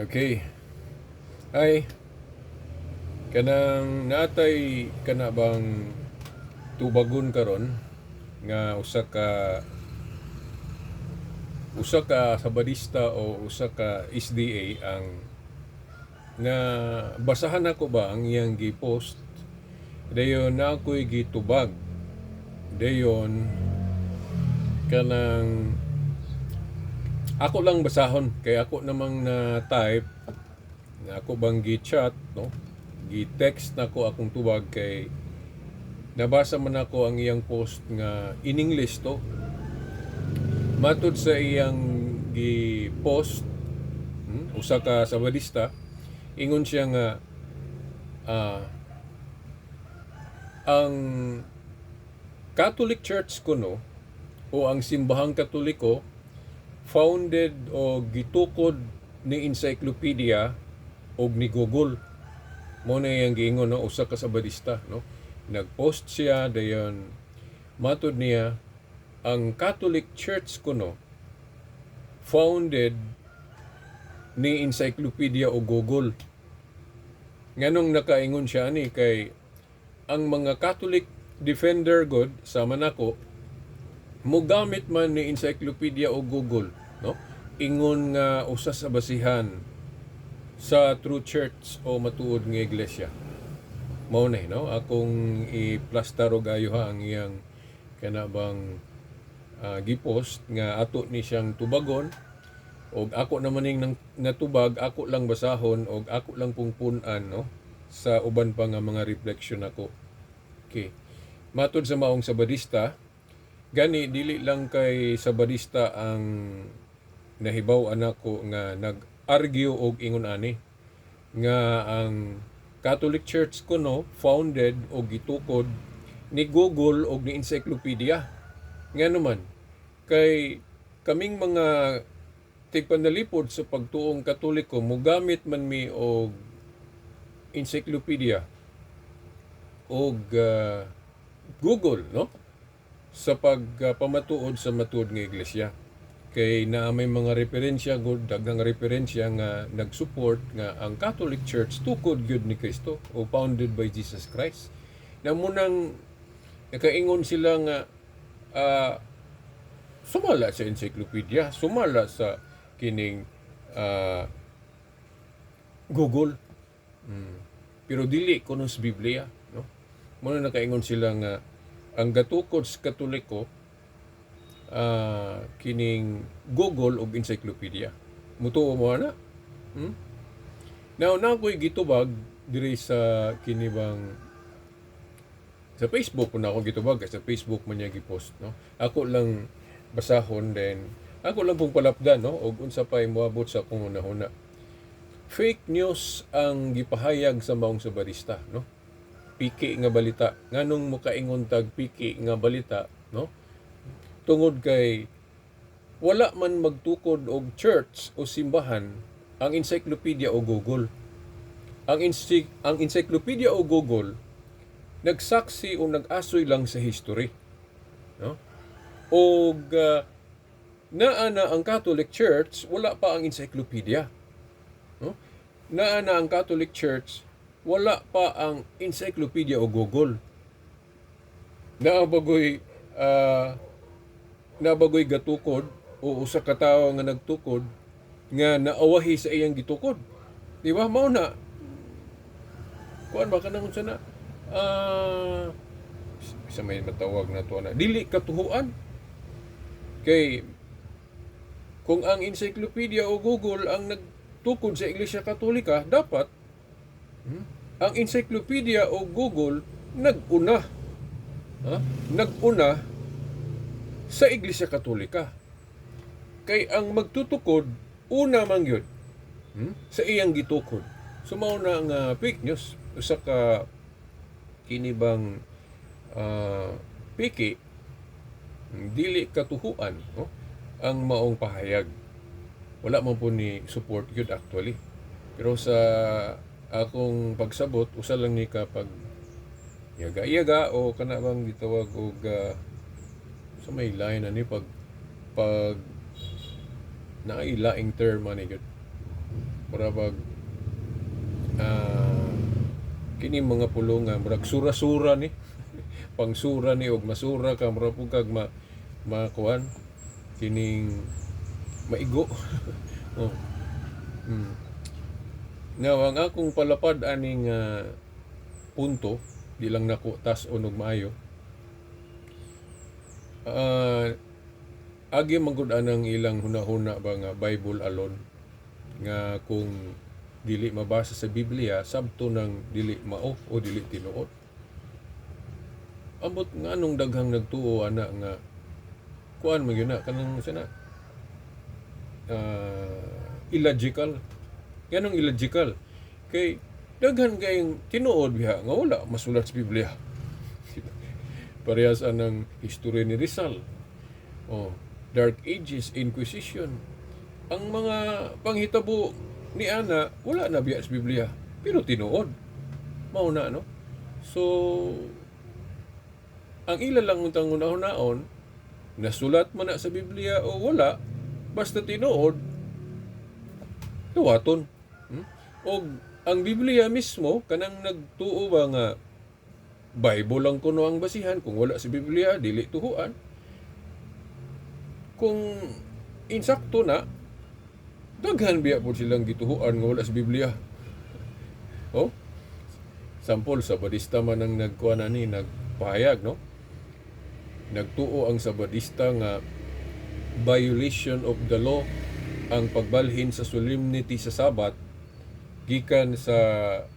Okay. Ay, kanang natay kana bang tubagon karon nga usa ka sabadista o usa ka SDA ang nga basahan ako ba ang iyang gi-post dayon na ako'y gitubag dayon kanang ako lang basahon kay ako namang na type na ako bang gi-chat no gi-text na ko akong tubag kay nabasa man ako ang iyang post nga in English to matud sa iyang gi-post usa ka sabadista ingon siya nga ah, ang Catholic Church kuno o ang simbahang Katoliko founded o gitukod ni encyclopedia o ni Google. Mo na yang giingon no usa ka sabadista no. Nagpost siya dayon matud niya ang Catholic Church kuno founded ni encyclopedia o Google. Nganong nakaingon siya ni kay ang mga Catholic defender god sa manako mogamit man ni encyclopedia o Google no ingon nga usa sa basihan sa true church o matuod nga iglesia mao na no akong i-plaster og ayo ha ang iyang kanabang gipost nga ato ni siyang tubagon og ako naman ning natubag ako lang basahon og ako lang pungpun-an no sa uban pa nga mga reflection ako. Okay. Matod sa maong sabadista, gani dili lang kay sabadista ang nahibaw anako nga nag-argue og ingon ani nga ang Catholic Church kuno founded o gitukod ni Google o ni encyclopedia. Nga naman kay kaming mga tigpanalipod sa pagtuong Katoliko mogamit man mi og encyclopedia og Google no sa pagpamatuod sa matuod nga iglesia kay naa may mga referensya gud daghang referensya nga nagsupport nga ang Catholic Church tukod gyud ni Kristo o founded by Jesus Christ na munang nakaingon sila nga sumala sa encyclopedia sumala sa kining Google pero dili kuno sa Biblia no mo na nakaingon sila nga ang gatukod sa Katoliko kining Google o encyclopedia mutuo mo na now na ko'y gitubag diri sa kinibang sa Facebook na ako gitubag sa Facebook man niya gipost no ako lang basahon then ako lang pong palapdan no og unsa pay moabot sa akong hunahuna fake news ang gipahayag sa maong sabadista no piki nga balita nganong mokaingon tag piki nga balita no tungod kay wala man magtukod og church o simbahan ang encyclopedia o Google ang encyclopedia o Google nagsaksi o nag-asoy lang sa history no og naa na ang Catholic Church wala pa ang encyclopedia no naa na ang Catholic Church wala pa ang encyclopedia o Google nabagoy gatukod o usa ka tawo nga nagtukod nga naawahi sa iyang gitukod di ba mao na kuan ba kanang unsa na isa may matawag na to na dili katuhuan kay kung ang encyclopedia o Google ang nagtukod sa Iglesia Katolika dapat ang encyclopedia o Google nag-una sa Iglesia Katolika kay ang magtutukod una man yun sa iyang gitukod so mao na nga fake news usa ka kinibang piki dili katuhuan no ang maong pahayag wala man po ni support yun actually pero sa akong pagsabot usa lang ni kapag yaga-yaga o kana bang gitawag og sa may line ani pag nailaing term ani gyud Murag ah, kini mga pulongan murag sura-sura ni pangsura ni og masura ka murag pug kag makuan kining maigo. Oh. Mm. Nga ang akong palapad aning punto di lang nako tas-on og maayo. Agi manggod anang ilang hunahuna ba nga Bible alone nga kung dili mabasa sa Biblia sabto nang dili mao o dili tinuod. Ambot nga anong daghang nagtuo ana nga kuan man gyud na kanang sana illogical. Ganong illogical kay daghan kayong tinuod biha nga wala masulat sa Biblia. Parehas anang history ni Rizal. Oh, Dark Ages, Inquisition. Ang mga panghitabo ni ana wala na biya sa Biblia pero tinuod. Mao na no. So ang ila lang untang una-unaon nasulat man na sa Biblia o wala basta tinuod tuwaton. O ang Biblia mismo kanang nagtuo ba nga Bible lang kuno ang basihan kung wala sa Biblia dili tuhuan. Kung insakto na daghan biya po silang gituhuan nga wala sa Biblia. Oh? Sampol Sabadista man ang nagkuan ani nagpahayag no. Nagtuo ang Sabadista nga violation of the law ang pagbalhin sa solemnity sa Sabat gikan sa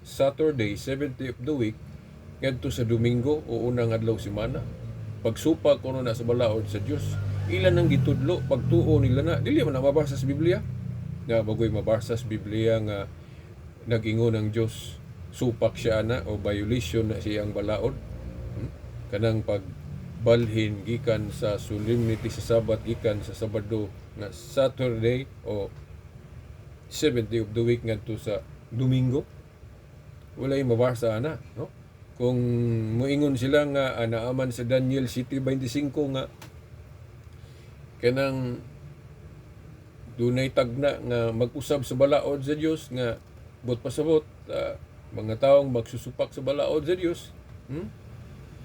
Saturday 7th day of the week ngadto sa Domingo o unang adlaw semana. Pagsupa kuno na sa balaod sa Dios. Ilan ang gitudlo pagtuo nila na dili man na mabasa sa Biblia. Nga bagoy mabasa sa Biblia nga nag-ingon ang Dios supak siya na o violation na siyang balaod. Kanang pagbalhin gikan sa solemnity sa Sabat gikan sa Sabado na Saturday o 7th day of the week ngadto sa Domingo. Walay mabasa na, no? Kung moingon sila nga anaaman sa Daniel 7:25 nga kanang dunay tagna nga mag-usab sa balaod sa Dios nga bot pasabot mga taong magsusupak sa balaod sa Dios.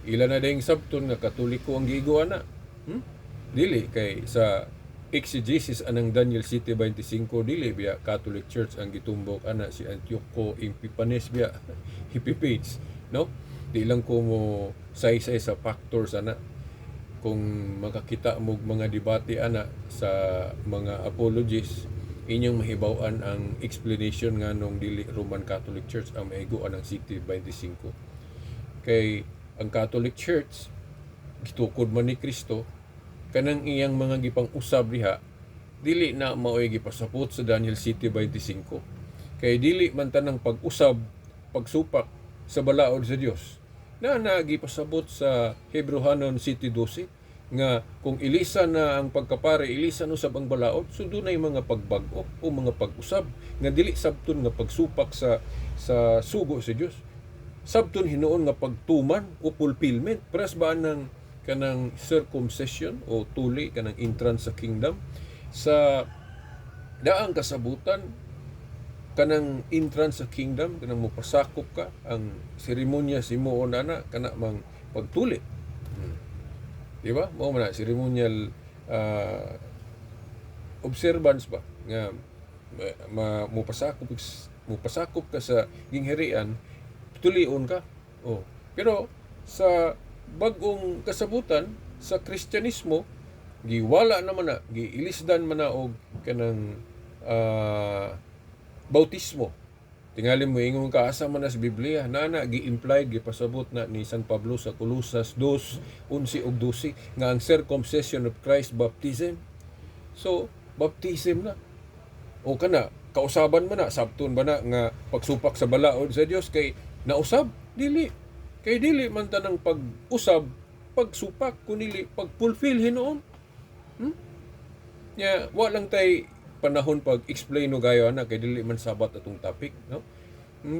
Ila na ding sabton nga Katoliko ang giigo ana. Dili kay sa exegesis anang Daniel 7:25 dili biya Catholic Church ang gitumbok ana si Antioco Epiphanes biya Epiphanes no di lang ko mo say-say sa factors ana kung makakita mo mga debate ana sa mga apologists inyong mahibaw-an ang explanation nga nung dili Roman Catholic Church ang maigo anang 7:25 kay ang Catholic Church gitukod man ni Kristo kanang iyang mga gipang usab diha dili na maoy gipasapot sa Daniel 7:25 kay dili man tanang pag-usab pagsupak sa balaod sa Dios na nagipasabot sa Hebrehanon 7:12 nga kung ilisa na ang pagkapare ilisa usab ang balaod so dunay mga pagbag-o o mga pag-usab nga dili sabton nga pagsupak sa sugo sa Dios sabton hinuon nga pagtuman o fulfillment pras ba nang kanang circumcision o tuli kanang entrance sa kingdom sa daang kasabutan kanang entrance sa kingdom kanang mopasakop ka ang seremonya simuon ana kana mang pagtuli. Di ba? Mao man na ceremonial observance ba nga mopasakop ka sa gingharian tulion ka. Oh. Pero sa bag-ong kasabutan sa Kristyanismo giwala naman na giilisdan man na og kanang bautismo tingali mo ingon ka asa man na sa Biblia na gi-imply gipasabot na ni San Pablo sa Colosas 2:11 ug 12 nga ang circumcision of Christ baptism so baptism na o kana kausaban man na sabton ba na nga pagsupak sa balaod sa Dios kay nausab dili kay dili man tanang pag-usab, pagsupak, kunili pag-fulfill hinuon. Ya, walang tay panahon pag-explain no gayo ana kay dili man sabat atong topic, no?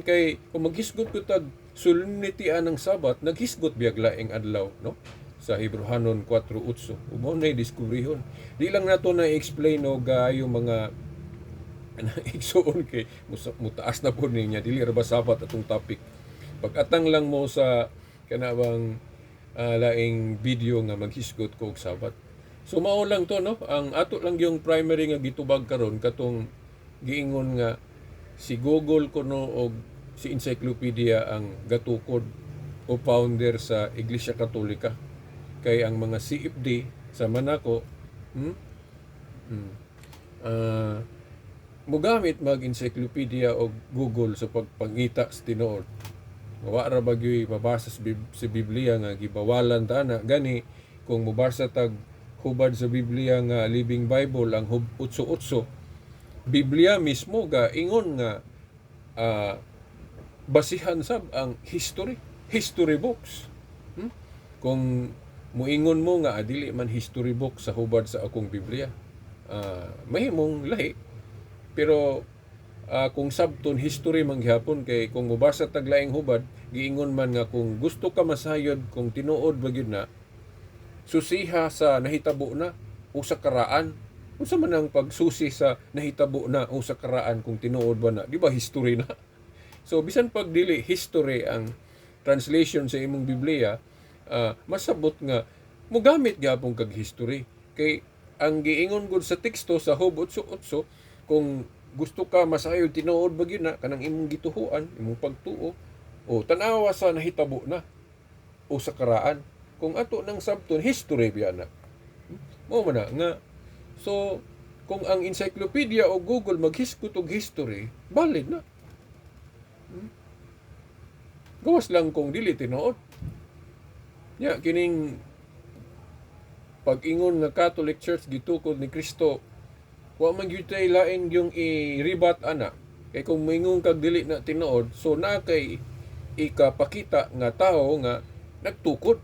Kay kung maghisgot ko tag solemnity anang Sabat, naghisgot biyag laing adlaw, no? Sa Hebrehanon 4:8. Umo nay diskubrihon. Di lang nato na explain no gayo mga Anang igsuon kay mutaas na po niya dili ra ba sapat atong topic. Pag-atang lang mo sa kanabang laing video nga maghisgot ko og sabat. So mao lang to no, ang ato lang yung primary nga gitubag karon katong giingon nga si Google kuno og si encyclopedia ang gatukod o founder sa Iglesia Katolika. Kay ang mga CFD sa Manako mogamit mag-encyclopedia o Google sa pagpangita sa tinuod. Wa ra bagyoy mabasa sa Biblia nga gibawalan ta na gani kung mubasa tag hubad sa Biblia nga Living Bible ang utso-utso. Biblia mismo ga ingon nga basihan sab ang history books. Kung muingon mo nga adili man history book sa hubad sa akong Biblia, mahimong lahi. Pero kung sabton history man gihapon kay kung mubasa tag laing hubad, giingon man nga kung gusto ka masayod kung tinuod ba gyud na, susiha sa nahitabo na o sa karaan. Unsa man ang pagsusi sa nahitabo na o sa karaan kung tinuod ba na? Di ba history na? So bisan pag dili history ang translation sa imong Biblia, masabot nga mogamit gyapon kag history. Kay ang giingon gud sa teksto sa Hub 8:8 kung gusto ka masayod tinuod ba gyud na kanang imong gituhuan, imong pagtuo, o tanawa sa nahitabo na o sa karaan. Kung ato nang sabton history biya na. Mao man na nga. So kung ang encyclopedia o Google maghisgot og history, valid na. Gawas lang kung dili tinuod. Ya kining pag-ingon nga Catholic Church gitukod ni Kristo, wa man gyud tay lain yung i-rebat ana. Kay kung moingon kag dili na tinuod, so na kay ikapakita nga tao nga nagtukod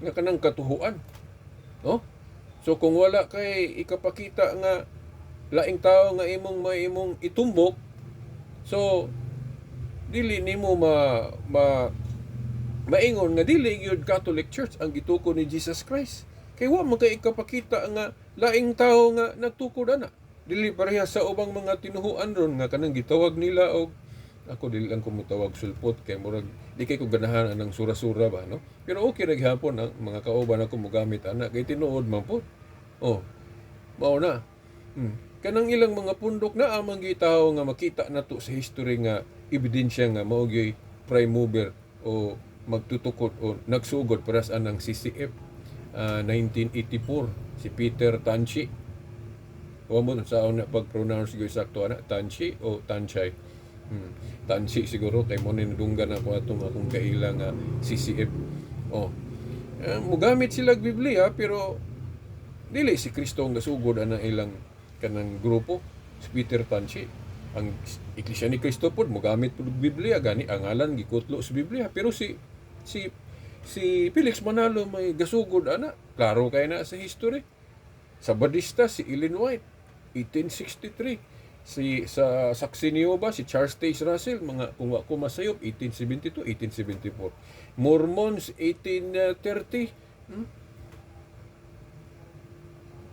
nga kanang katuhuan. No? So kung wala kay ikapakita nga laing tao nga imong itumbok, so dili nimo maingon nga dili gyud Catholic Church ang gitukod ni Jesus Christ. Kay wa man kay ikapakita nga laing tao nga nagtukod ana. Dili pareha sa ubang mga tinuhuan ron nga kanang gitawag nila og ako dili lang ko mutawag sulpot kay murag di kay ko ganahan anang sura-sura ba no. Pero okay ra gihapon ang mga kauban ako mogamit ana kay tinuod man pod. Oh. Mao na. Kanang ilang mga pundok na amang gitaw nga makita nato sa history nga ebidensya nga mao gyud prime mover o magtutukod o nagsugod para sa anang CCF 1984 si Peter Tanchi. Wa mo sa una pag-pronounce gyud sakto ana Tanchi o Tanchay. Tanchi siguro kay mo nindunggan ako atong akong kaila nga CCF. Mugamit sila og Biblia pero dili si Kristo ang gasugod ana ilang kanang grupo si Peter Tanchi. Ang Iglesia ni Cristo pod mogamit pud og Biblia gani ang ngalan gikutlo sa Biblia pero si Felix Manalo may gasugod ana klaro kay na sa history. Sa Badista si Ellen White 1863. Sa Saxenio ba si Charles Taze Russell mga kung wa ko masayop 1872 1874. Mormons 1830.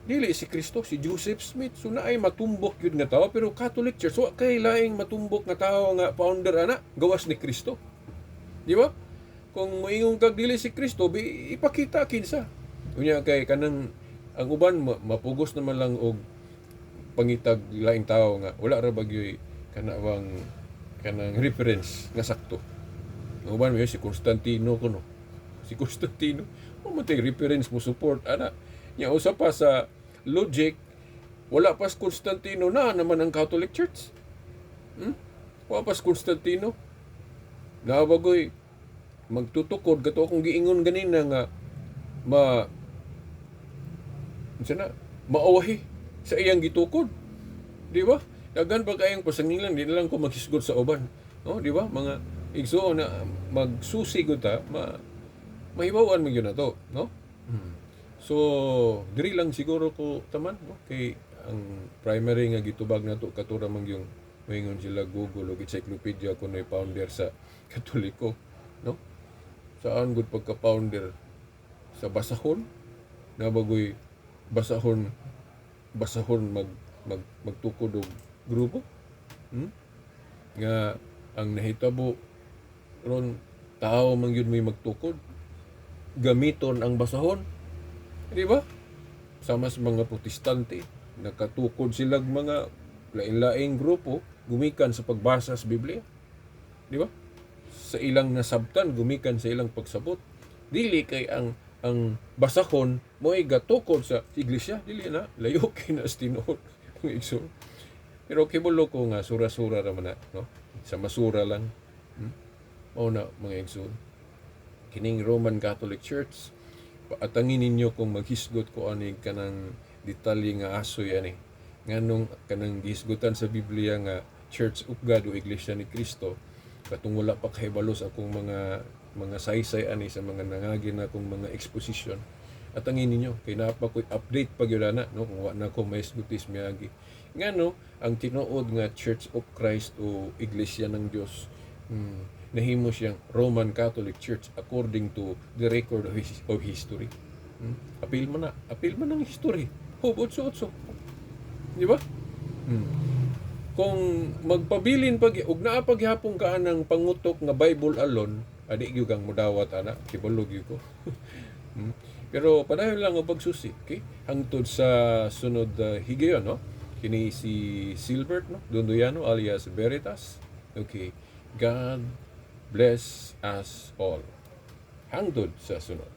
Dili si Kristo, si Joseph Smith. So na ay matumbok yun nga tao. Pero Catholic Church, so kay laing matumbok nga tao nga founder ana, gawas ni Kristo. Di ba? Kung moingon kag dili si Kristo, ipakita kinsa. Unya kay kanang ang uban mapugos naman lang og pangitag laing tao nga wala ra bagyoy kanang reference nga sakto. Ang uban mo si Constantino kuno. Si Constantino, mo tay reference mo support ana. Nya usa pa sa logic, wala pas Constantino na naman ang Catholic Church. Wala pas Constantino. Nabagoy magtutukod kato akong giingon ganina nga maawahi sa iyang gitukod. Di ba? Dagan pa kayang pasangilan, di na lang ko maghisgot sa uban. No, di ba? Mga igsuon na magsusi gud ta, mahibawan mo yun na to, no? So, diri lang siguro ko taman, no? Kay ang primary nga gitubag nato katura man yung moingon sila Google o encyclopedia kuno founder sa Katoliko, no? Saan gud pagka-founder sa basahon na bagoy basahon magtukod og grupo. Nga ang nahitabo ron tao man gyud may magtukod, gamiton ang basahon, di ba? Sama sa mga protestante, nakatukod silang mga lain-laing grupo gumikan sa pagbasa sa Biblia, di ba? Sa ilang nasabtan gumikan sa ilang pagsabot. Dili kay ang basahon mo'y gatukod sa iglesia, dili na layo kay na sa tinuod ng igsoon. Pero kibulo ko nga sura-sura naman na, no? Sa masura lang. Mao na mga igsoon. Kining Roman Catholic Church, paatangin ninyo kung maghisgot ko ani kanang detalye nga asoy ani. Nganong kanang gihisgutan sa Biblia nga Church of God o Iglesia ni Cristo, katong wala pa kahibalos akong mga saysay ani sa mga nangagin na akong mga exposition. At angin ninyo kay napa ko'y update pag yun na, no, kung wala na ko may isgutis miyagi. Ngano ang tinuod nga Church of Christ o Iglesia ng Dios, nahimo siyang Roman Catholic Church according to the record of history. Apil man ang history. Hubot-so-otso. Di ba? Kung magpabilin pag ug naa paghapon ka ng pangutok nga Bible alone, adi gyud kang modawat ana, kibulog gyud ko. Pero padayon lang ang pagsusi, okay? Hangtod sa sunod higayon, no? Kini si Silbert, no? Donduyano alias Veritas. Okay. God bless us all. Hangtod sa sunod.